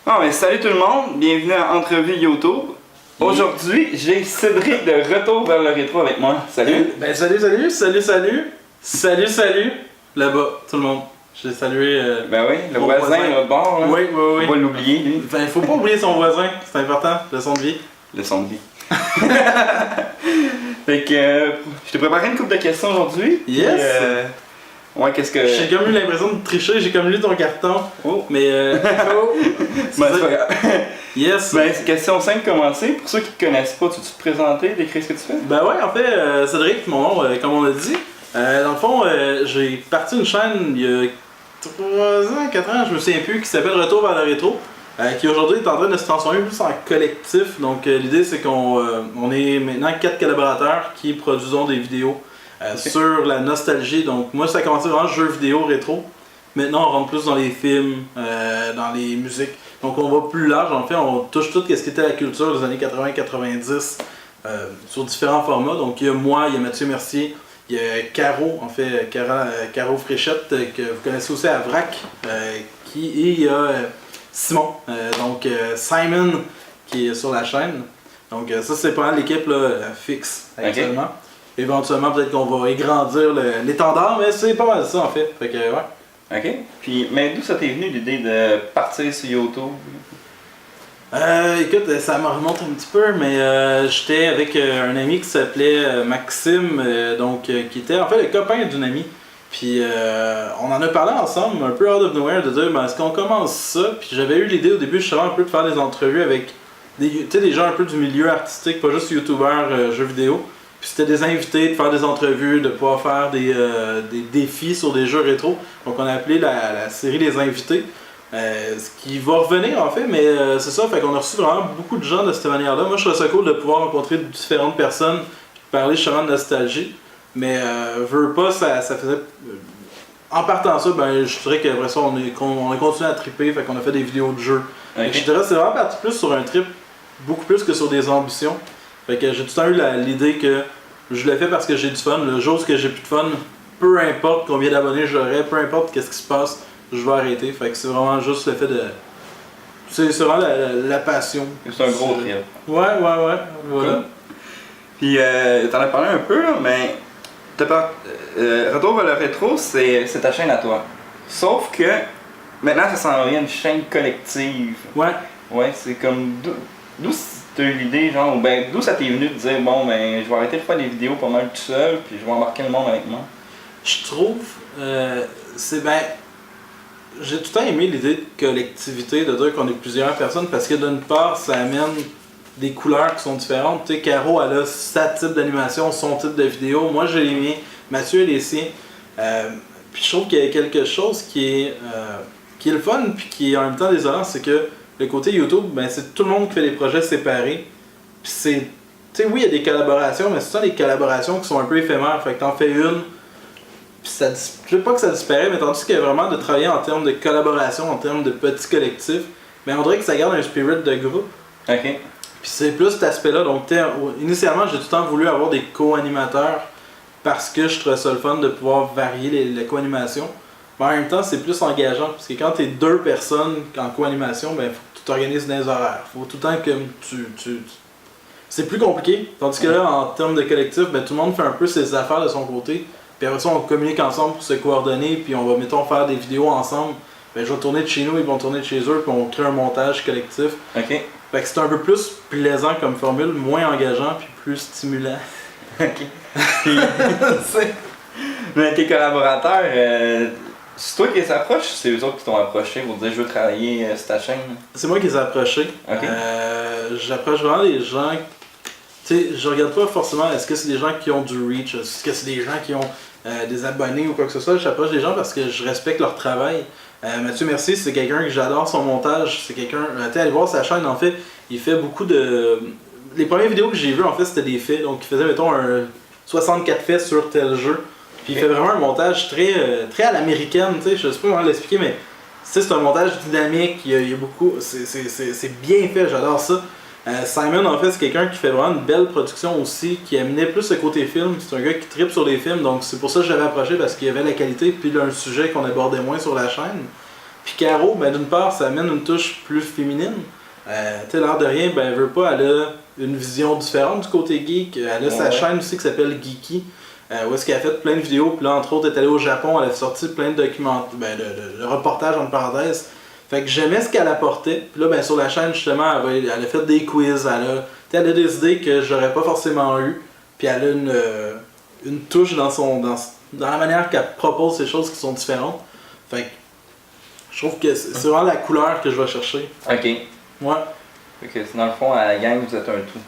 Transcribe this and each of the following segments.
Bon, ben, salut tout le monde, bienvenue à Entrevue YouTube. Aujourd'hui, j'ai Cédric de Retour vers le rétro avec moi. Salut! Ben salut, là-bas, tout le monde. J'ai salué. Ben oui, le voisin là de bord, là. Oui. Faut pas l'oublier, lui. Ben, faut pas oublier son voisin, c'est important, leçon de vie. Leçon de vie. Fait que, je t'ai préparé une couple de questions aujourd'hui. Yes! Puis, ouais, qu'est-ce que... J'ai comme eu l'impression de tricher, j'ai comme lu ton carton. Oh! Mais oh! Ben, c'est pas grave. Yes! Ben, c'est question simple commencer. Pour ceux qui te connaissent pas, tu te présenter, décrire ce que tu fais? Ben ouais, en fait, Cédric, mon nom, comme on l'a dit. Dans le fond, j'ai parti une chaîne il y a 3 ans, 4 ans, je me souviens plus, qui s'appelle Retour vers le rétro. Qui aujourd'hui est en train de se transformer plus en collectif. Donc l'idée c'est qu'on est maintenant 4 collaborateurs qui produisons des vidéos sur la nostalgie. Donc moi ça a commencé vraiment jeux vidéo rétro. Maintenant on rentre plus dans les films, dans les musiques. Donc on va plus large en fait, on touche tout ce qui était la culture des années 80-90 sur différents formats. Donc il y a moi, il y a Mathieu Mercier, il y a Caro, en fait Caro Fréchette que vous connaissez aussi à VRAC, et il y a Simon, Simon qui est sur la chaîne. Donc ça c'est pas mal l'équipe fixe actuellement. Okay. Éventuellement peut-être qu'on va agrandir l'étendard, mais c'est pas mal ça en fait. Fait que ouais. Ok. Puis mais d'où ça t'est venu l'idée de partir sur YouTube? Écoute, ça me remonte un petit peu, mais j'étais avec un ami qui s'appelait Maxime, qui était en fait le copain d'une amie. Puis on en a parlé ensemble, un peu out of nowhere, de dire est-ce qu'on commence ça? Puis j'avais eu l'idée au début justement un peu de faire des entrevues avec des gens un peu du milieu artistique, pas juste youtubeurs jeux vidéo. Puis c'était des invités, de faire des entrevues, de pouvoir faire des défis sur des jeux rétro. Donc on a appelé la série Les Invités. Ce qui va revenir en fait, mais c'est ça, fait qu'on a reçu vraiment beaucoup de gens de cette manière-là. Moi je trouve ça cool de pouvoir rencontrer différentes personnes, parler justement de nostalgie. Mais veux pas, ça faisait. En partant ça, ben je dirais qu'après ça, on a continué à triper, fait qu'on a fait des vidéos de jeux. Okay. Je dirais c'est vraiment parti plus sur un trip, beaucoup plus que sur des ambitions. Fait que j'ai tout le temps eu l'idée que je le fais parce que j'ai du fun. Le jour où j'ai plus de fun, peu importe combien d'abonnés j'aurai, peu importe qu'est-ce qui se passe, je vais arrêter. Fait que c'est vraiment juste le fait de. C'est vraiment la passion. C'est un gros trip. Ouais, voilà. Cool. Puis t'en as parlé un peu là, mais. Retour vers le rétro, c'est ta chaîne à toi. Sauf que maintenant ça s'en vient une chaîne collective. Ouais. Ouais, c'est comme d'où t'as eu l'idée, genre, ben d'où ça t'est venu de dire bon ben je vais arrêter de faire des vidéos pas mal tout seul, puis je vais embarquer le monde avec moi. Je trouve j'ai tout le temps aimé l'idée de collectivité, de dire qu'on est plusieurs personnes, parce que d'une part ça amène des couleurs qui sont différentes. Tu sais, Caro, elle a sa type d'animation, son type de vidéo. Moi, j'ai les miens. Mathieu a les siens. Puis je trouve qu'il y a quelque chose qui est le fun, puis qui est en même temps désolant, c'est que le côté YouTube, ben, c'est tout le monde qui fait des projets séparés. Puis c'est... Tu sais, oui, il y a des collaborations, mais c'est ça des collaborations qui sont un peu éphémères. Fait que t'en fais une, puis ça... Je veux pas que ça disparaît, mais tandis qu'il y a vraiment de travailler en termes de collaboration, en termes de petits collectifs, mais on dirait que ça garde un spirit de groupe. Ok. Puis c'est plus cet aspect-là. Donc, initialement, j'ai tout le temps voulu avoir des co-animateurs parce que je trouvais ça le fun de pouvoir varier les co-animations. Mais en même temps, c'est plus engageant parce que quand tu es 2 personnes en co-animation, ben, faut que tu t'organises dans les horaires. Faut tout le temps que c'est plus compliqué. Tandis que là, en termes de collectif, ben, tout le monde fait un peu ses affaires de son côté. Puis après ça, on communique ensemble pour se coordonner. Puis on va, mettons, faire des vidéos ensemble. Ben, je vais tourner de chez nous, ils vont tourner de chez eux. Puis on crée un montage collectif. Ok. Fait que c'est un peu plus plaisant comme formule, moins engageant puis plus stimulant. Ok. Mais tes collaborateurs, c'est toi qui les approches ou c'est eux autres qui t'ont approché pour dire je veux travailler sur ta chaîne? C'est moi qui les ai approchés. Okay. J'approche vraiment les gens. Tu sais, je regarde pas forcément est-ce que c'est des gens qui ont du reach, est-ce que c'est des gens qui ont des abonnés ou quoi que ce soit. J'approche des gens parce que je respecte leur travail. Mathieu Mercier, c'est quelqu'un que j'adore son montage. C'est quelqu'un. Allez voir sa chaîne en fait. Il fait beaucoup de. Les premières vidéos que j'ai vues en fait c'était des faits. Donc il faisait mettons un 64 faits sur tel jeu. Puis il fait vraiment un montage très à l'américaine. Tu sais, je sais pas comment l'expliquer, mais c'est un montage dynamique. Il y a beaucoup. C'est bien fait. J'adore ça. Simon, en fait, c'est quelqu'un qui fait vraiment une belle production aussi, qui amenait plus le côté film. C'est un gars qui tripe sur les films, donc c'est pour ça que je l'avais approché parce qu'il y avait la qualité, puis il a un sujet qu'on abordait moins sur la chaîne. Puis Caro, ben d'une part, ça amène une touche plus féminine. Tu sais, l'air de rien, ben elle veut pas, elle a une vision différente du côté geek. Elle a sa chaîne aussi qui s'appelle Geeky, où est-ce qu'elle a fait plein de vidéos. Puis là, entre autres, elle est allée au Japon, elle a sorti plein de documents, de reportages en parenthèse. Fait que j'aimais ce qu'elle apportait. Puis là, ben sur la chaîne, justement, elle a fait des quiz, elle a des idées que j'aurais pas forcément eues. Puis elle a une touche dans la manière qu'elle propose ces choses qui sont différentes. Fait que je trouve que c'est vraiment la couleur que je vais chercher. Ok. Ouais. Fait que dans le fond, à la gang, vous êtes un tout.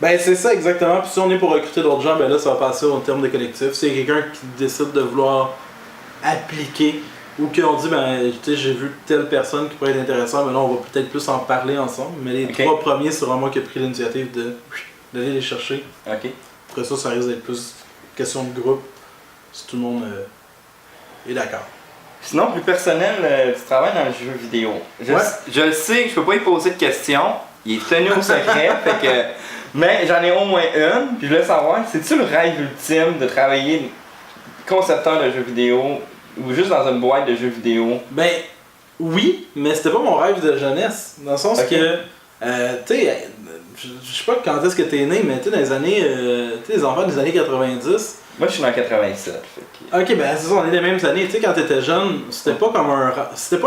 Ben c'est ça exactement. Puis si on est pour recruter d'autres gens, ben là ça va passer au terme de collectif. Si il y a quelqu'un qui décide de vouloir appliquer ou qu'on dit ben tu sais j'ai vu telle personne qui pourrait être intéressante, ben là on va peut-être plus en parler ensemble. Mais les 3 premiers, c'est vraiment moi qui ai pris l'initiative d'aller les chercher. Ok. Après ça risque d'être plus question de groupe. Si tout le monde est d'accord. Sinon, plus personnel, tu travailles dans le jeu vidéo. Je le sais que je peux pas y poser de questions. Il est tenu au secret, fait que... Mais j'en ai au moins une, puis je voulais savoir, c'est-tu le rêve ultime de travailler concepteur de jeux vidéo ou juste dans une boîte de jeux vidéo? Ben, oui, mais c'était pas mon rêve de jeunesse. Dans le sens que, tu sais, je sais pas quand est-ce que t'es né, mais tu sais, dans les années, tu sais, les enfants des années 90. Moi, je suis dans 87. Ok, ben c'est ça, on est des mêmes années. Tu sais, quand t'étais jeune, c'était pas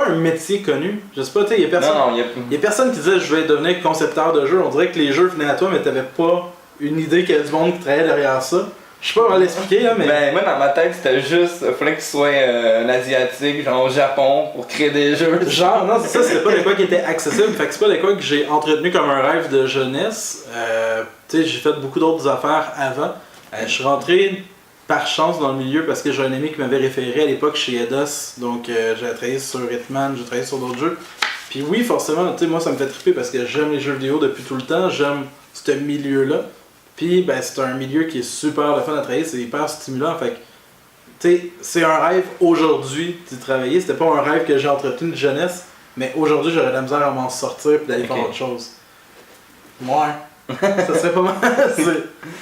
un métier connu. Je sais pas, tu sais, y a personne. Non, y a personne qui disait je vais devenir concepteur de jeux. On dirait que les jeux venaient à toi, mais t'avais pas une idée qu'il y avait du monde qui travaillait derrière ça. Je sais pas comment l'expliquer là, mais. Ben, moi dans ma tête, c'était juste, fallait qu'il soit un asiatique, genre au Japon, pour créer des jeux. Genre, non, c'est ça, c'était pas des quoi qui étaient accessibles. Fait que c'est pas des quoi que j'ai entretenu comme un rêve de jeunesse. Tu sais, j'ai fait beaucoup d'autres affaires avant. Je suis rentré par chance dans le milieu parce que j'ai un ami qui m'avait référé à l'époque chez Eidos. Donc j'ai travaillé sur Hitman, j'ai travaillé sur d'autres jeux. Puis oui, forcément, tu sais, moi ça me fait triper parce que j'aime les jeux vidéo depuis tout le temps, j'aime ce milieu-là. Puis ben c'est un milieu qui est super le fun à travailler, c'est hyper stimulant. Fait que, tu sais, c'est un rêve aujourd'hui d'y travailler. C'était pas un rêve que j'ai entretenu de jeunesse, mais aujourd'hui j'aurais de la misère à m'en sortir et d'aller faire autre chose. Ouais. Ça serait pas mal.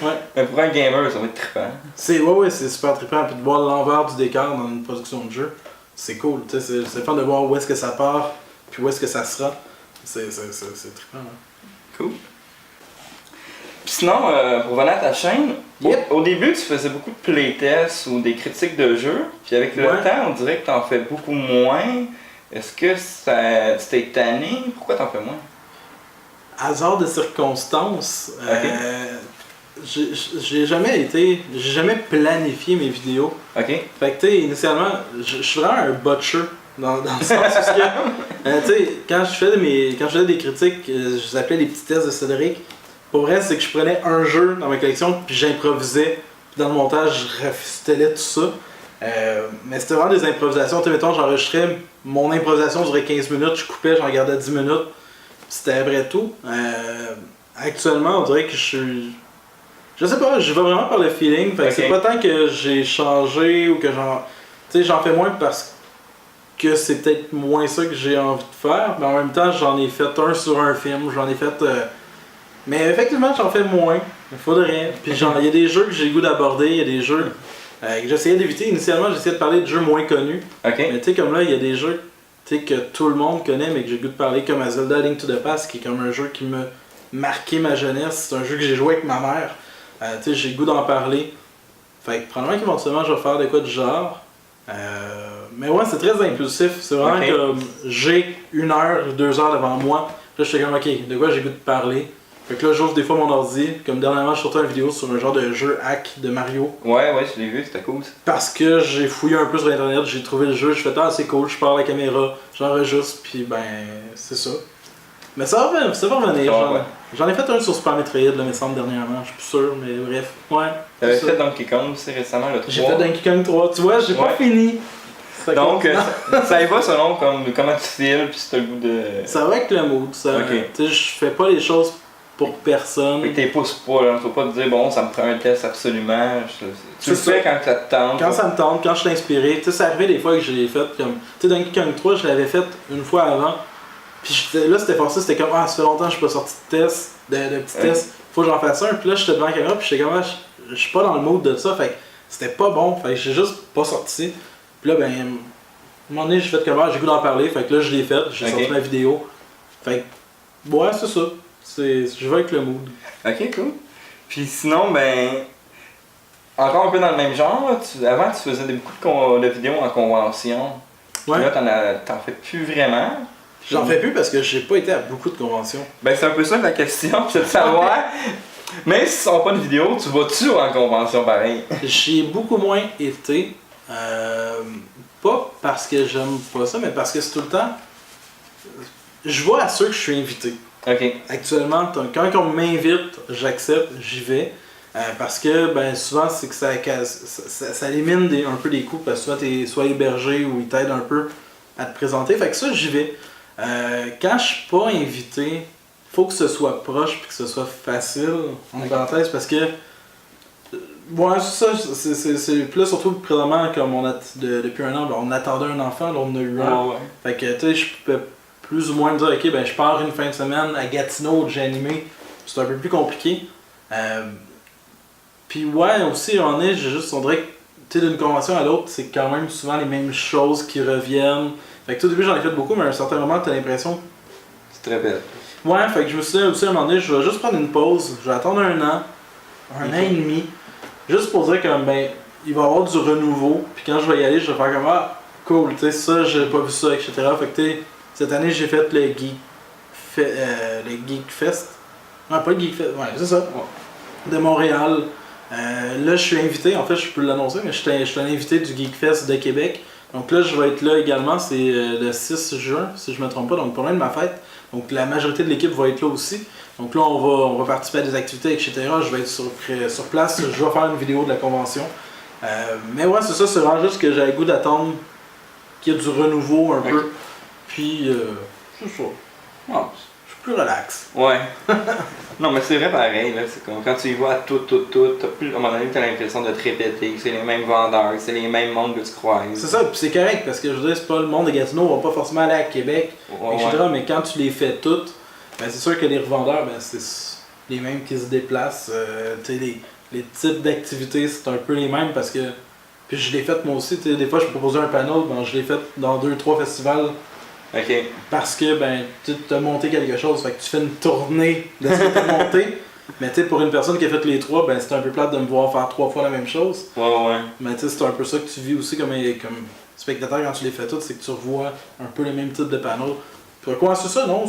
Ouais. Mais pour un gamer, ça va être trippant. Ouais, c'est super trippant. Puis de voir l'envers du décor dans une production de jeu, c'est cool. C'est fun de voir où est-ce que ça part, puis où est-ce que ça sera. C'est trippant. Hein. Cool. Puis sinon, pour revenir à ta chaîne, au début, tu faisais beaucoup de playtests ou des critiques de jeux. Puis avec le temps, on dirait que tu en fais beaucoup moins. Est-ce que tu t'es tanné? Pourquoi tu en fais moins? Hasard de circonstances, j'ai jamais planifié mes vidéos. Ok. Fait que tu sais, initialement, je suis vraiment un butcher dans le sens où tu sais, quand je faisais des critiques, je les appelais les petits tests de Cédric. Pour vrai, c'est que je prenais un jeu dans ma collection puis j'improvisais. Puis dans le montage, je rafistolais tout ça. Mais c'était vraiment des improvisations. Tu sais, mettons, j'enregistrais, mon improvisation durait 15 minutes, je coupais, j'en gardais 10 minutes. C'était après tout. Actuellement, on dirait que je sais pas, je vais vraiment par le feeling. Fait que c'est pas tant que j'ai changé ou que j'en fais moins parce que c'est peut-être moins ça que j'ai envie de faire. Mais en même temps, j'en ai fait un sur un film, j'en ai fait. Mais effectivement, j'en fais moins. Il faudrait. Puis il y a des jeux que j'ai le goût d'aborder, il y a des jeux que j'essayais d'éviter. Initialement, j'essayais de parler de jeux moins connus. Mais tu sais, comme là, il y a des jeux que tout le monde connaît mais que j'ai le goût de parler comme à Zelda Link to the Past qui est comme un jeu qui m'a marqué ma jeunesse, c'est un jeu que j'ai joué avec ma mère, j'ai le goût d'en parler, fait que probablement qu'éventuellement je vais faire de quoi du genre, mais ouais c'est très impulsif, c'est vraiment comme j'ai 1 heure, 2 heures devant moi, là je suis comme ok, de quoi j'ai le goût de parler. Fait que là, j'ouvre des fois mon ordi, comme dernièrement, je sortais une vidéo sur un genre de jeu hack de Mario. Ouais, je l'ai vu, c'était cool. Parce que j'ai fouillé un peu sur internet, j'ai trouvé le jeu, je fais c'est cool, je pars la caméra, j'enregistre, puis ben, c'est ça. Mais ça va revenir. J'en ai fait un sur Super Metroid, là, me semble, dernièrement, je suis plus sûr, mais bref. Ouais. T'avais fait Donkey Kong aussi récemment, le 3. J'ai fait Donkey Kong 3, tu vois, j'ai pas fini. Donc, ça y va selon comment tu files, puis si t'as le goût de. Ça va avec le mood, ça. Tu sais, je fais pas les choses pour personne. Et t'es pousses pas, là. Faut pas te dire, bon, ça me prend un test absolument. Tu le fais quand ça te tente. Quand ça me tente, quand je suis inspiré. Tu sais, ça arrivait des fois que j'ai fait comme. Tu sais, Donkey Kong 3, je l'avais fait une fois avant. Puis là, c'était forcé, c'était comme, ça fait longtemps que je suis pas sorti de test, de petits tests. Faut que j'en fasse un. Puis là, j'étais devant la caméra, puis j'étais comme, je suis pas dans le mood de ça. Fait que c'était pas bon. Fait que j'ai juste pas sorti. Puis là, ben. un moment donné, j'ai fait comment, j'ai goût d'en parler, fait que là, je l'ai fait, j'ai sorti ma vidéo. Fait que, ouais, c'est ça. Je vais avec le mood. Ok, cool. Puis sinon, ben, encore un peu dans le même genre, avant tu faisais beaucoup de vidéos en convention. Ouais. Puis là, t'en fais plus vraiment. J'en fais plus parce que j'ai pas été à beaucoup de conventions. Ben, c'est un peu ça la question, c'est de savoir. Même si tu sors pas de vidéo, tu vas-tu en convention pareil? J'y ai beaucoup moins été. Pas parce que j'aime pas ça, mais parce que c'est tout le temps. Je vois à ceux que je suis invité. Ok. Actuellement, quand on m'invite, j'accepte, j'y vais. Parce que ben, souvent, c'est que ça élimine un peu des coûts parce que soit tu es soit hébergé ou ils t'aident un peu à te présenter. Fait que ça, j'y vais. Quand je suis pas invité, faut que ce soit proche et que ce soit facile, en parenthèse, parce que. Ouais, c'est ça. Puis là, surtout présentement, comme depuis un an, ben, on attendait un enfant, là, on en a eu un. Ouais. Fait que, tu sais, je peux plus ou moins me dire, ok, ben je pars une fin de semaine à Gatineau, j'ai animé. C'est un peu plus compliqué. Puis ouais, aussi, on dirait que, tu sais, d'une convention à l'autre, c'est quand même souvent les mêmes choses qui reviennent. Fait que au début, j'en ai fait beaucoup, mais à un certain moment, t'as l'impression. C'est très belle. Ouais, fait que je me suis dit aussi à un moment donné, je vais juste prendre une pause, je vais attendre un an et demi, juste pour dire que ben, il va y avoir du renouveau, puis quand je vais y aller, je vais faire comme ah, cool, tu sais, ça, j'ai pas vu ça, etc. Fait que tu sais, cette année, j'ai fait le Geek Fest. Non, pas le Geek Fest, ouais, c'est ça, de Montréal. Là, je suis invité, en fait, je peux l'annoncer, mais je suis un invité du Geek Fest de Québec. Donc là, je vais être là également, c'est le 6 juin, si je me trompe pas, donc pas loin de ma fête. Donc la majorité de l'équipe va être là aussi. Donc là, on va participer à des activités, etc. Je vais être sur place, je vais faire une vidéo de la convention. Mais ouais, c'est ça, c'est vraiment juste que j'ai le goût d'attendre qu'il y ait du renouveau un peu. Puis, c'est ça. Ouais, je suis plus relax. Ouais. Non, mais c'est vrai pareil, là. C'est comme quand tu y vois tout, t'as plus, à un moment donné, t'as l'impression de te répéter, que c'est les mêmes vendeurs, que c'est les mêmes mondes que tu croises. C'est ça, puis c'est correct, parce que je veux dire, c'est pas le monde de Gatineau, on va pas forcément aller à Québec, etc. Mais quand tu les fais toutes, ben c'est sûr que les revendeurs, ben c'est les mêmes qui se déplacent. Tu sais, les types d'activités, c'est un peu les mêmes parce que. Puis je l'ai fait moi aussi, tu sais, des fois je proposais un panel, ben je l'ai fait dans 2-3 festivals. Ok. Parce que ben tu as monté quelque chose, fait que tu fais une tournée de ce que tu as monté. Mais tu sais, pour une personne qui a fait les 3, ben c'est un peu plate de me voir faire 3 fois la même chose. Ouais. Mais tu sais, c'est un peu ça que tu vis aussi comme spectateur quand tu les fais toutes, c'est que tu revois un peu les mêmes types de panneaux. Puis quoi, c'est ça, non?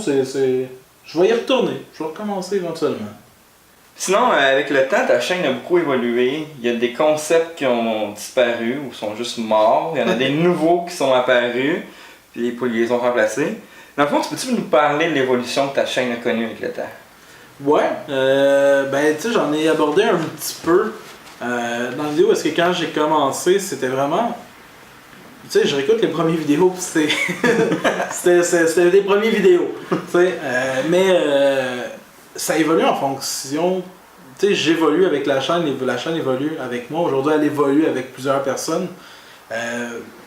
Je vais y retourner. Je vais recommencer éventuellement. Sinon, avec le temps, ta chaîne a beaucoup évolué. Il y a des concepts qui ont disparu ou sont juste morts. Il y en a des nouveaux qui sont apparus, puis ils les ont remplacés. Dans le fond, peux-tu nous parler de l'évolution que ta chaîne a connue avec le temps? Ouais, ben tu sais, j'en ai abordé un petit peu dans la vidéo parce que quand j'ai commencé, c'était vraiment. Tu sais, je réécoute les premières vidéos, puis c'était des premières vidéos. Tu sais, mais ça évolue en fonction. Tu sais, j'évolue avec la chaîne évolue avec moi. Aujourd'hui, elle évolue avec plusieurs personnes.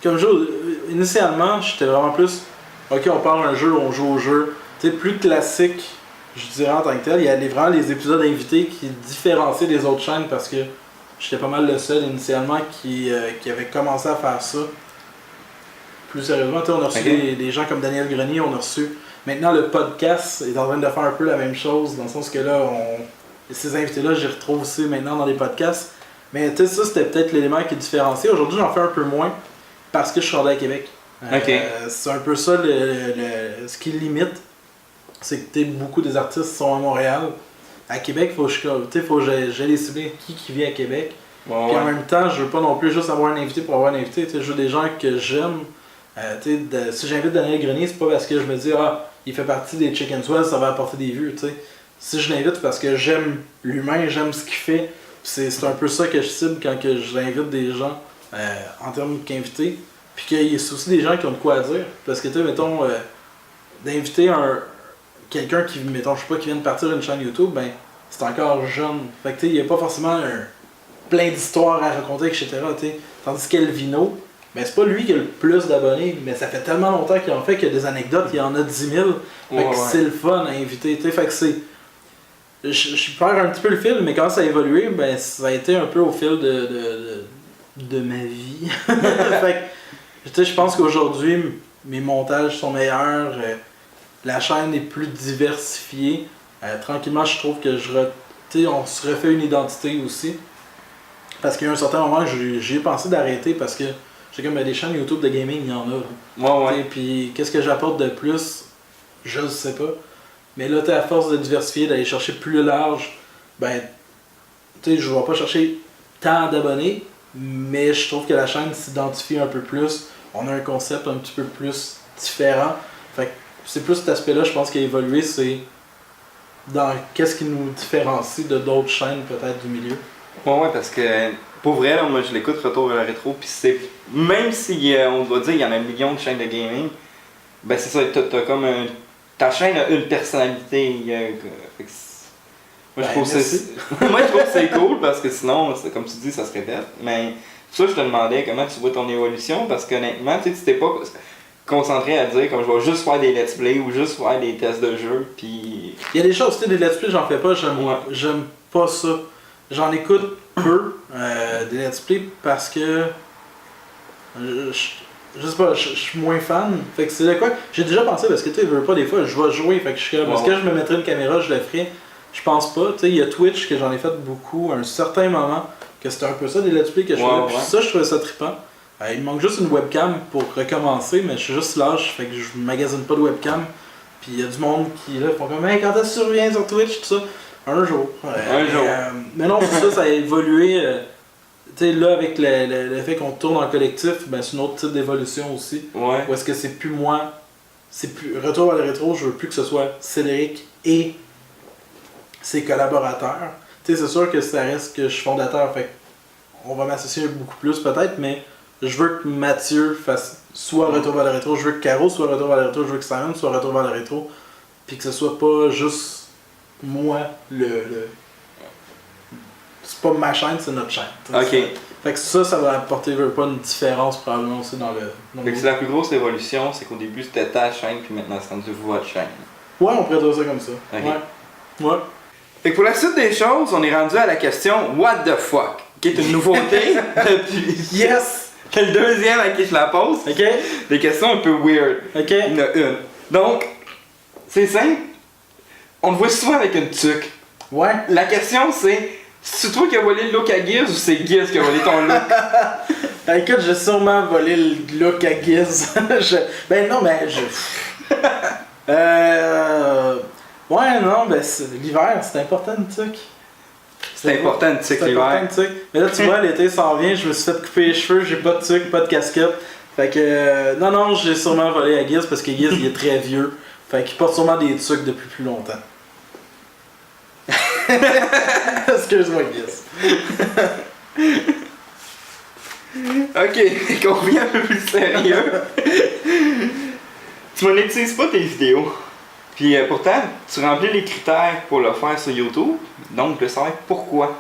Comme initialement, j'étais vraiment plus. Ok, on parle un jeu, on joue au jeu. Tu sais, plus classique. Je dirais en tant que tel, il y a vraiment les épisodes invités qui différenciaient des autres chaînes parce que j'étais pas mal le seul initialement qui avait commencé à faire ça. Plus sérieusement, on a reçu des gens comme Daniel Grenier, on a reçu. Maintenant, le podcast est en train de faire un peu la même chose, dans le sens que là, ces invités-là, je les retrouve aussi maintenant dans les podcasts. Mais tu sais, ça, c'était peut-être l'élément qui est différencié. Aujourd'hui, j'en fais un peu moins parce que je suis rendu à Québec. C'est un peu ça ce qui limite. C'est que beaucoup des artistes sont à Montréal. À Québec, faut que j'aille cibler qui vit à Québec. Puis en même temps, je veux pas non plus juste avoir un invité pour avoir un invité. Je veux des gens que j'aime. Si j'invite Daniel Grenier, c'est pas parce que je me dis il fait partie des Chicken Swell, ça va apporter des vues. T'sais. Si je l'invite, c'est parce que j'aime l'humain, j'aime ce qu'il fait. C'est un peu ça que je cible quand j'invite des gens en termes qu'invités. Puis qu'il y a aussi des gens qui ont de quoi à dire. Parce que mettons, d'inviter quelqu'un qui, mettons, je sais pas, qui vient de partir d'une chaîne YouTube, ben, c'est encore jeune. Fait que, il n'y a pas forcément plein d'histoires à raconter, etc. T'sais. Tandis qu'Elvino, ben, c'est pas lui qui a le plus d'abonnés, mais ça fait tellement longtemps qu'il en fait qu'il y a des anecdotes, il y en a 10 000. Fait que c'est le fun à inviter. T'sais. Fait que c'est. Je perds un petit peu le fil, mais quand ça a évolué, ben, ça a été un peu au fil de ma vie. Fait Tu sais, je pense qu'aujourd'hui, mes montages sont meilleurs, la chaîne est plus diversifiée. Tranquillement, je trouve que tu sais, on se refait une identité aussi. Parce qu'il y a un certain moment que j'ai pensé d'arrêter parce que j'ai comme des chaînes YouTube de gaming, il y en a. Ouais, ouais. Puis qu'est-ce que j'apporte de plus, je sais pas. Mais là, à force de diversifier, d'aller chercher plus large, ben, tu sais, je vais pas chercher tant d'abonnés, mais je trouve que la chaîne s'identifie un peu plus. On a un concept un petit peu plus différent. Fait que c'est plus cet aspect-là, je pense, qui a évolué, c'est dans qu'est-ce qui nous différencie de d'autres chaînes peut-être du milieu. Ouais, parce que pour vrai, là, moi je l'écoute Retour vers le rétro, puis c'est. Même si on doit dire qu'il y en a un million de chaînes de gaming, ben c'est ça, t'as comme un. Ta chaîne a une personnalité. Fait que moi, je trouve moi je trouve que c'est cool parce que sinon, comme tu dis, ça se répète. Mais ça, je te demandais comment tu vois ton évolution parce qu'honnêtement, tu t'es pas concentré à dire comme je vais juste faire des let's play ou juste faire des tests de jeu. Puis. Il y a des choses, tu sais, des let's play, j'en fais pas, j'aime pas ça. J'en écoute peu des let's play parce que je sais pas, je suis moins fan. Fait que c'est de quoi j'ai déjà pensé parce que tu sais, veux pas des fois, je vais jouer. Fait que je suis comme, est-ce que je me mettrais une caméra, je le ferais. Je pense pas. Tu sais, il y a Twitch que j'en ai fait beaucoup à un certain moment, que c'était un peu ça des let's play que je faisais. Puis ça, je trouvais ça trippant. Il me manque juste une webcam pour recommencer, mais je suis juste lâche, fait que je magasine pas de webcam. Puis il y a du monde qui là font comme, hey, quand est-ce que tu reviens sur Twitch, tout ça. Un jour. Un jour. Mais non, ça a évolué. Tu sais, là, avec le fait qu'on tourne en collectif, ben, c'est un autre type d'évolution aussi. Ouais. Où est-ce que c'est plus moi, c'est plus. Retour vers le rétro, je veux plus que ce soit Cédric et ses collaborateurs. Tu sais, c'est sûr que ça reste que je suis fondateur, fait on va m'associer beaucoup plus peut-être, mais je veux que Mathieu fasse soit Retour vers le rétro, je veux que Caro soit Retour vers le rétro, je veux que Simon soit Retour vers le rétro, puis que ce soit pas juste moi, c'est pas ma chaîne, c'est notre chaîne. Ok. Fait que ça va apporter pas une différence probablement aussi dans le Fait que c'est la plus grosse évolution, c'est qu'au début c'était ta chaîne, puis maintenant c'est rendu votre chaîne. Ouais, on pourrait dire ça comme ça. Ok. Ouais. Fait que pour la suite des choses, on est rendu à la question What the fuck? Qui est une nouveauté depuis. Yes! C'est le deuxième à qui je la pose. Ok. Des questions un peu weird. Ok. Il y en a une. Donc, c'est simple. On le voit souvent avec une tuque. Ouais. La question c'est toi qui as volé le look à Giz ou c'est Giz qui a volé ton look? Écoute, j'ai sûrement volé le look à Giz. Ben non, mais ouais, non, ben l'hiver, c'est important une tuque. C'est important une tuque l'hiver. Mais là, tu vois, l'été s'en vient, je me suis fait couper les cheveux, j'ai pas de tuque, pas de casquette. Fait que, non, j'ai sûrement volé à Giz parce que Giz, il est très vieux. Fait qu'il porte sûrement des tuques depuis plus longtemps. Excuse-moi, Giz. Ok, qu'on revient un peu plus sérieux. Tu monétises pas tes vidéos. Puis pourtant, tu remplis les critères pour le faire sur YouTube. Donc, je veux savoir pourquoi.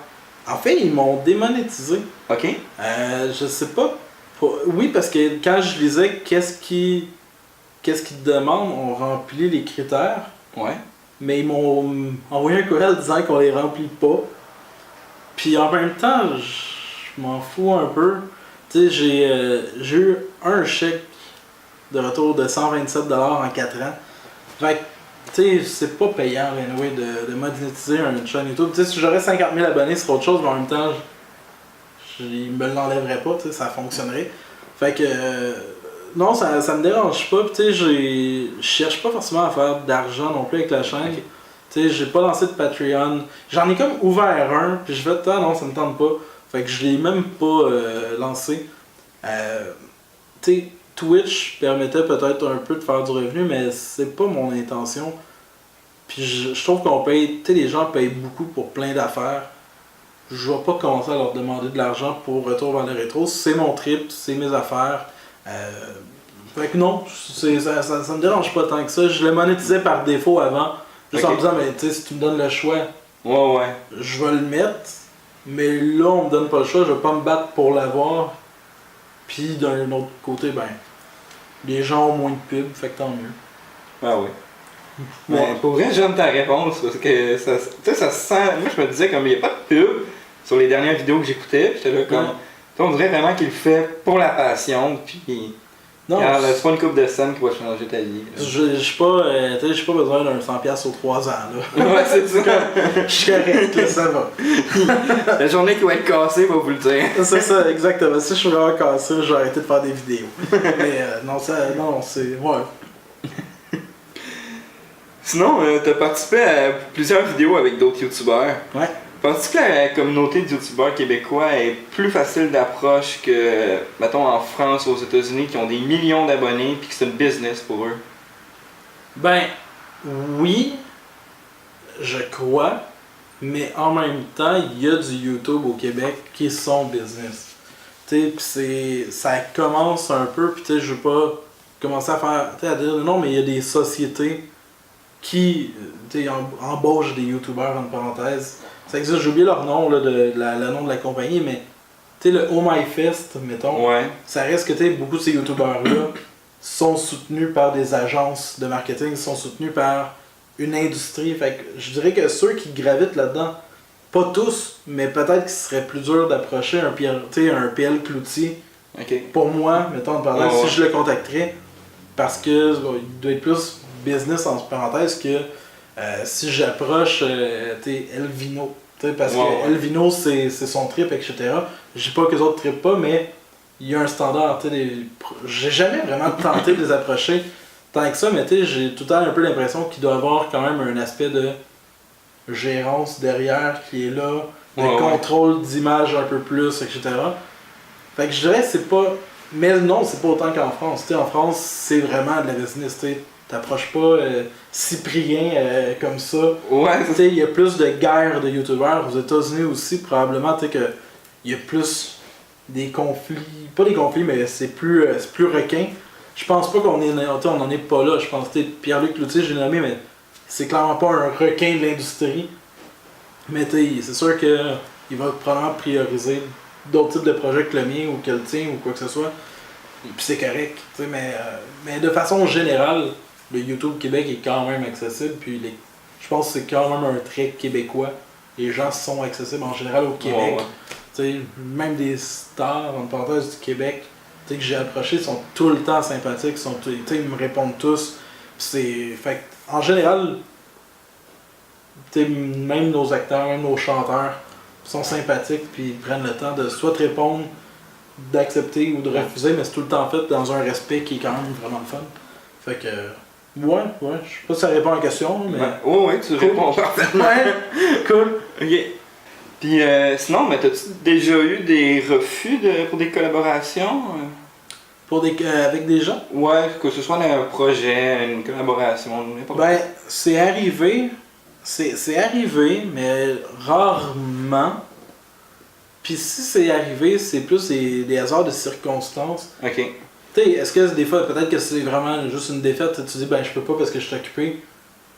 En fait, ils m'ont démonétisé. Ok. Je sais pas. Oui, parce que quand je lisais qu'est-ce qu'ils demandent, on remplit les critères. Ouais. Mais ils m'ont envoyé un courriel disant qu'on les remplit pas. Puis en même temps, je m'en fous un peu. Tu sais, j'ai eu un chèque de retour de 127$ en 4 ans. Fait que, tu sais, c'est pas payant anyway, de monétiser une chaîne YouTube. Tu sais, si j'aurais 50 000 abonnés, c'est autre chose, mais en même temps, ils me l'enlèveraient pas, tu sais, ça fonctionnerait. Fait que, non, ça me dérange pas. Tu sais, je cherche pas forcément à faire d'argent non plus avec la chaîne. Okay. Tu sais, j'ai pas lancé de Patreon. J'en ai comme ouvert un, puis je fais, ah non, ça me tente pas. Fait que je l'ai même pas lancé. Tu sais, Twitch permettait peut-être un peu de faire du revenu, mais c'est pas mon intention. Puis je trouve qu'on paye, tu sais, les gens payent beaucoup pour plein d'affaires. Je vais pas commencer à leur demander de l'argent pour Retour vers le rétro. C'est mon trip, c'est mes affaires. Fait que non, ça me dérange pas tant que ça. Je le monétisais par défaut avant. Juste en me disant, mais tu sais, si tu me donnes le choix, ouais. Je vais le mettre. Mais là, on me donne pas le choix, je vais pas me battre pour l'avoir. Puis d'un autre côté, ben, les gens ont moins de pub, fait que tant mieux. Ah oui. Mais pour vrai, j'aime ta réponse parce que ça se sent. Moi, je me disais, comme il n'y a pas de pub sur les dernières vidéos que j'écoutais, j'étais là comme. On dirait vraiment qu'il le fait pour la passion, puis. Non, Alors, c'est pas une coupe de scène qui va changer ta vie. j'ai pas besoin d'un 100$ aux 3 ans, là. Ouais, c'est ça. Je suis correct, là, ça va. La journée qui va être cassée va vous le dire. C'est ça, exactement. Si je suis vraiment cassé, j'ai arrêté de faire des vidéos. Mais non, c'est... Ouais. Sinon, t'as participé à plusieurs vidéos avec d'autres youtubeurs. Ouais. Penses-tu que la communauté de youtubeurs québécois est plus facile d'approche que, mettons, en France ou aux États-Unis qui ont des millions d'abonnés puis que c'est une business pour eux? Ben, oui, je crois, mais en même temps, il y a du YouTube au Québec qui est son business. Tu sais, ça commence un peu, puis tu sais, je veux pas commencer à faire, tu sais, à dire non, mais il y a des sociétés qui, tu sais, embauchent des YouTubeurs, en parenthèse. Ça existe, j'ai oublié leur nom, là, le nom de la compagnie, mais tu sais, le Oh My Fest, mettons, Ouais. ça reste que tu sais, beaucoup de ces YouTubeurs-là sont soutenus par des agences de marketing, sont soutenus par une industrie. Fait que je dirais que ceux qui gravitent là-dedans, pas tous, mais peut-être qu'il serait plus dur d'approcher un PL Cloutier. Ok. Pour moi, mettons, Ouais. si je le contacterais, parce que il doit être plus business en parenthèse que si j'approche Elvino. Parce que Elvino, c'est son trip, etc. Je dis pas que les autres trippent pas, mais il y a un standard. J'ai jamais vraiment tenté de les approcher tant que ça, mais j'ai tout le temps un peu l'impression qu'il doit y avoir quand même un aspect de gérance derrière qui est là, de contrôle d'image un peu plus, etc. Fait que je dirais que c'est pas. Mais non, c'est pas autant qu'en France. En France, c'est vraiment de la business. T'approches pas Cyprien comme ça. Ouais, Il y a plus de guerres de youtubeurs. Aux États-Unis aussi, probablement, que il y a plus des conflits. Pas des conflits, mais c'est plus requin. Je pense pas qu'on en est pas là. Je pense que Pierre-Luc Cloutier, j'ai nommé, mais c'est clairement pas un requin de l'industrie. Mais c'est sûr qu'il va probablement prioriser d'autres types de projets que le mien ou que le tien ou quoi que ce soit. Puis c'est correct. Mais de façon générale, le YouTube Québec est quand même accessible. Puis je pense que c'est quand même un trait québécois. Les gens sont accessibles en général au Québec. Même des stars, en parenthèse, du Québec que j'ai approchés sont tout le temps sympathiques. Ils me répondent tous. Fait en général, même nos acteurs, même nos chanteurs sont sympathiques puis ils prennent le temps de soit te répondre, d'accepter ou de refuser, mais c'est tout le temps fait dans un respect qui est quand même vraiment le fun. Fait que, ouais, je sais pas si ça répond à la question, mais... Ouais, tu réponds parfaitement. Cool. Ok. Puis sinon, mais t'as-tu déjà eu des refus pour des collaborations? Avec des gens? Ouais, que ce soit un projet, une collaboration, n'importe quoi. Ben, c'est arrivé, mais rarement. Puis si c'est arrivé, c'est plus des hasards de circonstances. Ok. Est-ce que des fois, peut-être que c'est vraiment juste une défaite, tu dis, ben je peux pas parce que je suis occupé.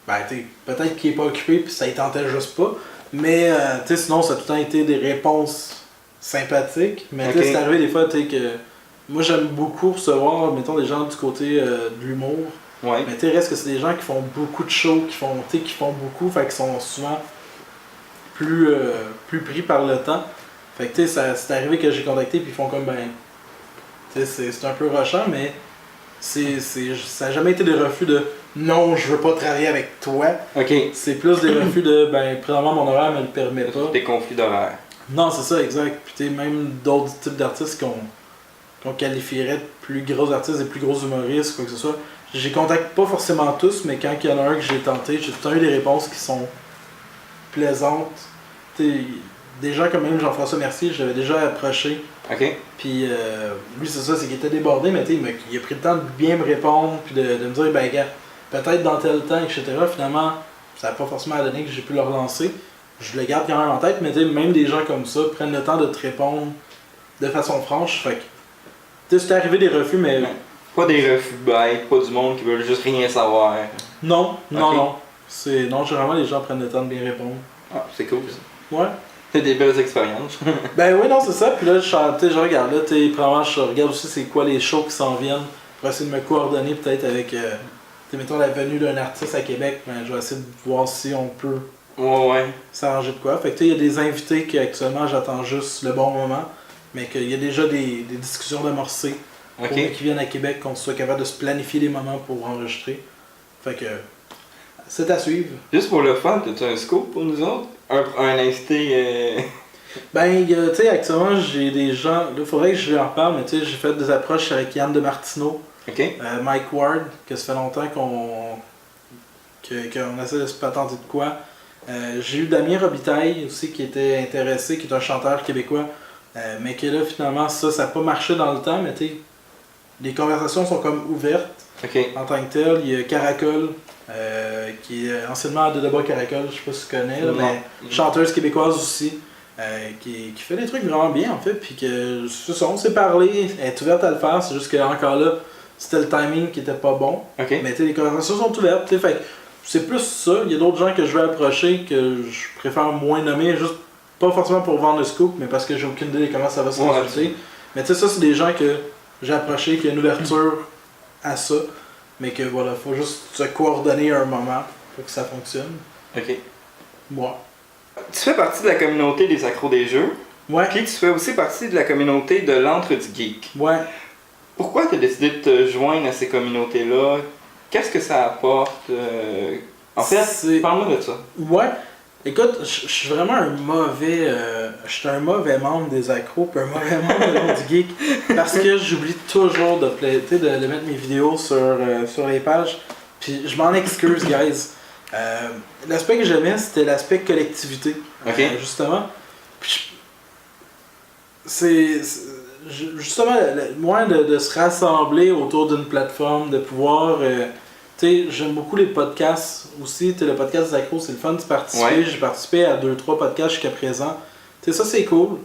Ben, peut-être qu'il est pas occupé puis ça y tentait juste pas. Mais, sinon, ça a tout le temps été des réponses sympathiques. Mais, c'est arrivé des fois, que moi, j'aime beaucoup recevoir, mettons, des gens du côté de l'humour. Ouais. Mais, reste que c'est des gens qui font beaucoup de shows, qui font beaucoup, fait qu'ils sont souvent plus pris par le temps. Fait que, c'est arrivé que j'ai contacté, puis ils font comme, ben, c'est un peu rushant, mais ça n'a jamais été des refus de non, je veux pas travailler avec toi. Ok. C'est plus des refus de ben, présentement mon horaire me le permet pas. Des conflits d'horaire. Non, c'est ça, exact. Puis même d'autres types d'artistes qu'on qualifierait de plus gros artistes, des plus gros humoristes, quoi que ce soit. Je les contacte pas forcément tous, mais quand il y en a un que j'ai tenté, j'ai tout le temps eu des réponses qui sont plaisantes. Des gens comme même Jean-François Mercier, je l'avais déjà approché. Ok. Puis lui, c'est ça, c'est qu'il était débordé, mais il a pris le temps de bien me répondre, puis de me dire, ben gars, peut-être dans tel temps, etc. Finalement, ça n'a pas forcément donné que j'ai pu le relancer. Je le garde quand même en tête, mais même des gens comme ça prennent le temps de te répondre de façon franche. Fait que, c'est arrivé des refus, mais... Pas des refus bêtes, pas du monde qui veut juste rien savoir. Non. Non, généralement, les gens prennent le temps de bien répondre. Ah, c'est cool ça. Ouais. C'est des belles expériences. Ben oui, non, c'est ça. Puis là, je regarde là, probablement, je regarde aussi c'est quoi les shows qui s'en viennent pour essayer de me coordonner peut-être avec, mettons, la venue d'un artiste à Québec. Ben, je vais essayer de voir si on peut s'arranger de quoi. Fait que il y a des invités qui actuellement, j'attends juste le bon moment, mais qu'il y a déjà des discussions d'amorcer Ok. Pour qu'ils viennent à Québec, qu'on soit capable de se planifier des moments pour enregistrer. Fait que c'est à suivre. Juste pour le fun, t'as-tu un scoop pour nous autres? Un invité. Ben, tu sais, actuellement, j'ai des gens. Là, faudrait que je leur parle, mais tu sais, j'ai fait des approches avec Yann de Martineau, Ok. Mike Ward, que ça fait longtemps qu'on essaie de se patenter de quoi. J'ai eu Damien Robitaille aussi qui était intéressé, qui est un chanteur québécois, mais que là, finalement, ça n'a pas marché dans le temps, mais tu sais, les conversations sont comme ouvertes Ok. en tant que telles. Il y a Caracol, qui est anciennement à Dedeba Caracol, je sais pas si tu connais, là, Non. mais chanteuse québécoise aussi. Qui fait des trucs vraiment bien en fait, puis que c'est ça, on s'est parlé, elle est ouverte à le faire, c'est juste que encore là, c'était le timing qui était pas bon. Ok. Mais tu sais, les conversations sont ouvertes, tu sais, fait que c'est plus ça. Il y a d'autres gens que je vais approcher que je préfère moins nommer, juste pas forcément pour vendre le scoop, mais parce que j'ai aucune idée de comment ça va se passer. Mais tu sais, ça c'est des gens que j'ai approchés, qui a une ouverture à ça, mais que voilà, faut juste se coordonner à un moment pour que ça fonctionne. Ok. Moi. Tu fais partie de la communauté des accros des jeux, Ouais. puis tu fais aussi partie de la communauté de l'antre du geek. Ouais. Pourquoi tu as décidé de te joindre à ces communautés-là? Qu'est-ce que ça apporte? En fait, C'est- parle-moi de ça. Ouais. Écoute, je suis vraiment un mauvais. Je suis un mauvais membre des accros, puis un mauvais membre de l'Onde du Geek. Parce que j'oublie toujours de mettre mes vidéos sur les pages. Puis je m'en excuse, guys. L'aspect que j'aimais, c'était l'aspect collectivité. Ok. Justement. Puis justement, moins de se rassembler autour d'une plateforme, de pouvoir. Tu sais, j'aime beaucoup les podcasts aussi. Tu sais, le podcast des accros, c'est le fun de participer. Ouais. J'ai participé à 2-3 podcasts jusqu'à présent. Tu sais, ça c'est cool.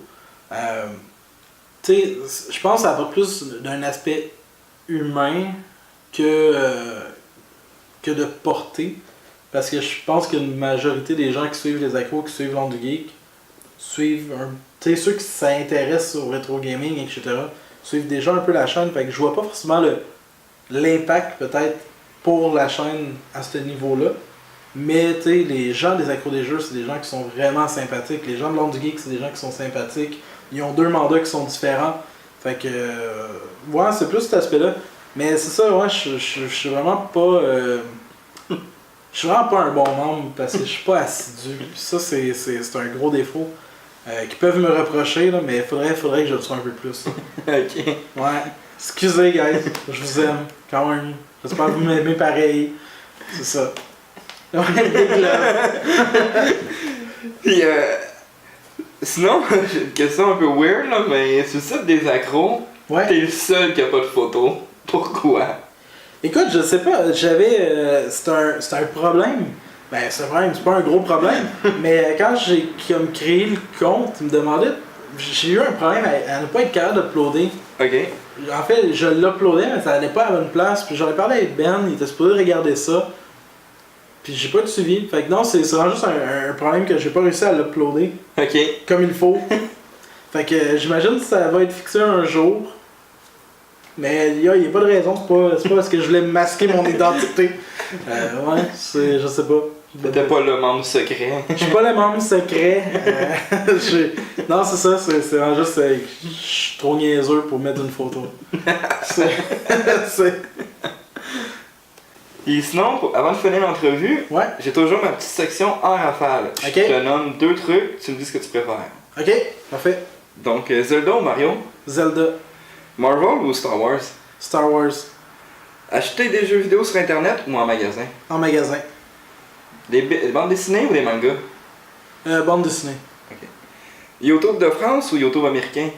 Tu sais, je pense que ça va plus d'un aspect humain que de portée. Parce que je pense qu'une majorité des gens qui suivent les accros, qui suivent l'Onde du Geek, suivent tu sais, ceux qui s'intéressent au rétro gaming, etc., suivent déjà un peu la chaîne. Fait que je vois pas forcément l'impact peut-être pour la chaîne à ce niveau-là. Mais tu sais, les gens des accros des jeux, c'est des gens qui sont vraiment sympathiques. Les gens de l'Onde du Geek, c'est des gens qui sont sympathiques. Ils ont 2 mandats qui sont différents. Fait que, ouais, c'est plus cet aspect-là. Mais c'est ça, ouais, je suis vraiment pas. Je suis vraiment pas un bon membre parce que je suis pas assidu. Puis ça, c'est un gros défaut qu'ils peuvent me reprocher, là, mais faudrait que je le sois un peu plus. Ok. Ouais. Excusez, guys. Je vous aime, quand même. J'espère que vous m'aimez pareil. C'est ça. Ouais, big love. Puis, sinon, j'ai une question un peu weird, là, mais sur le site des accros, Ouais. t'es le seul qui a pas de photo. Pourquoi? Écoute, je sais pas, j'avais. C'est un problème. Ben, c'est un problème, c'est pas un gros problème. Mais quand j'ai comme créé le compte, il me demandait. J'ai eu un problème à ne pas être capable d'uploader. Ok. En fait, je l'uploadais, mais ça allait pas à la bonne place. Puis j'en ai parlé avec Ben, il était supposé regarder ça. Puis j'ai pas de suivi. Fait que non, c'est vraiment juste un problème que j'ai pas réussi à l'uploader Ok. comme il faut. Fait que j'imagine que ça va être fixé un jour. Mais il y a pas de raison, c'est pas parce que je voulais masquer mon identité. Ouais, je sais pas. T'étais pas le membre secret. Je suis pas le membre secret. Non, c'est ça, c'est vraiment juste. Je suis trop niaiseux pour mettre une photo. C'est. Et sinon, avant de finir l'entrevue, Ouais, j'ai toujours ma petite section en rafale. Ok. Je te nomme 2 trucs, tu me dis ce que tu préfères. ok, parfait. Donc, Zelda ou Mario? Zelda, Marvel ou Star Wars? Star Wars, Acheter des jeux vidéo sur internet ou en magasin? en magasin. Des bandes dessinées ou des mangas? Bande dessinée. YouTube de France ou YouTube américain?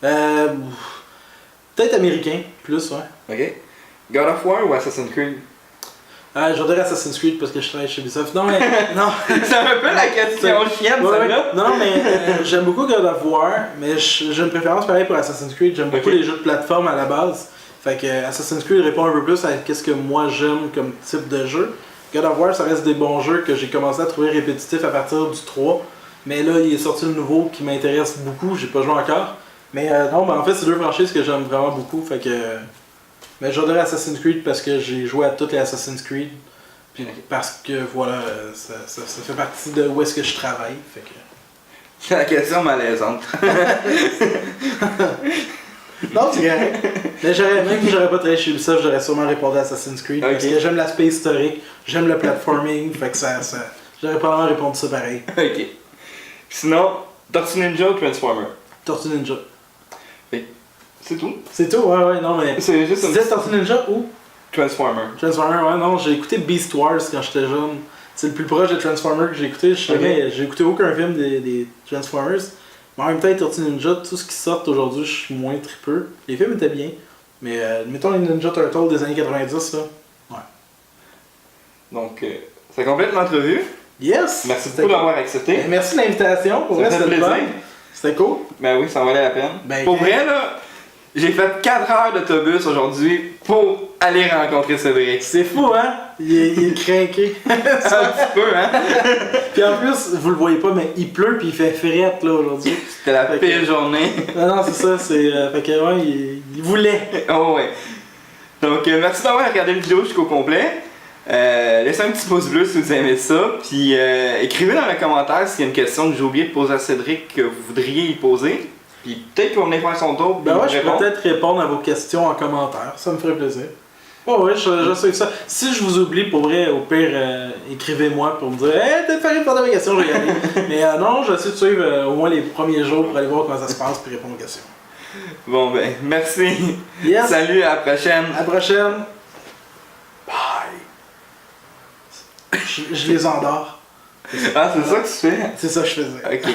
Peut-être américain, plus, ouais. Ok. God of War ou Assassin's Creed? Je vais dire Assassin's Creed parce que je travaille chez Ubisoft. Non, mais. Non. C'est un peu la question chienne, Ouais, celle-là. ouais. Non, mais j'aime beaucoup God of War, mais j'ai une préférence pareille pour Assassin's Creed. J'aime beaucoup Ok. les jeux de plateforme à la base. Fait que Assassin's Creed répond un peu plus à ce que moi j'aime comme type de jeu. God of War, ça reste des bons jeux que j'ai commencé à trouver répétitifs à partir du 3. Mais là, il est sorti le nouveau qui m'intéresse beaucoup. J'ai pas joué encore. Mais non, en fait, c'est 2 franchises que j'aime vraiment beaucoup. Fait que. Mais je vais dire Assassin's Creed parce que j'ai joué à toutes les Assassin's Creed. Puis parce que voilà, ça fait partie de où est-ce que je travaille. Fait que... C'est la question malaisante. Non, c'est correct. Mais même si j'aurais pas travaillé chez Ubisoft, j'aurais sûrement répondu à Assassin's Creed. Ok. Parce que j'aime l'aspect historique, j'aime le platforming, fait que j'aurais probablement répondu ça pareil. Ok. Sinon, Tortue Ninja ou Transformer? Tortue Ninja. C'est tout? C'est tout, ouais, non, mais. C'est juste Tu disais Tortue Ninja ou Transformer. Transformer, ouais, non, j'ai écouté Beast Wars quand j'étais jeune. C'est le plus proche de Transformer que j'ai écouté. J'ai écouté aucun film des Transformers. Mais en même temps, les Tortues Ninja, tout ce qui sort aujourd'hui, je suis moins tripeux. Les films étaient bien. Mais mettons les Ninja Turtles des années 90, là. Ouais. Donc, ça complète l'entrevue. Yes! Merci beaucoup d'avoir accepté. Merci de l'invitation. Pour Ça vrai, fait c'était le plaisir. fun. C'était cool. Ben oui, ça valait la peine. Ben, pour vrai, là, j'ai fait 4 heures d'autobus aujourd'hui pour aller rencontrer Cédric. C'est fou, hein? Il est craqué. Un petit peu, hein? Puis en plus, vous le voyez pas, mais il pleut puis il fait frette là aujourd'hui. C'était la pire journée. Non, c'est ça, c'est. Fait que ouais, il voulait. Oh ouais. Donc, merci d'avoir regardé la vidéo jusqu'au complet. Laissez un petit pouce bleu si vous aimez ça. Puis écrivez dans les commentaires s'il y a une question que j'ai oublié de poser à Cédric que vous voudriez y poser. Puis peut-être qu'il va venir faire son tour. Ben ouais, je peux peut-être répondre à vos questions en commentaire. Ça me ferait plaisir. Oh ouais, je sais ça. Si je vous oublie, pour vrai, au pire, écrivez-moi pour me dire hey, peut-être faire répondre à mes questions, je vais y aller. Mais non, j'essaie de suivre au moins les premiers jours pour aller voir comment ça se passe et répondre aux questions. Bon ben, merci. Yes. Salut, à la prochaine. À la prochaine. Bye. Je les endors. Ah, c'est ça que tu fais? C'est ça que je faisais. Ok.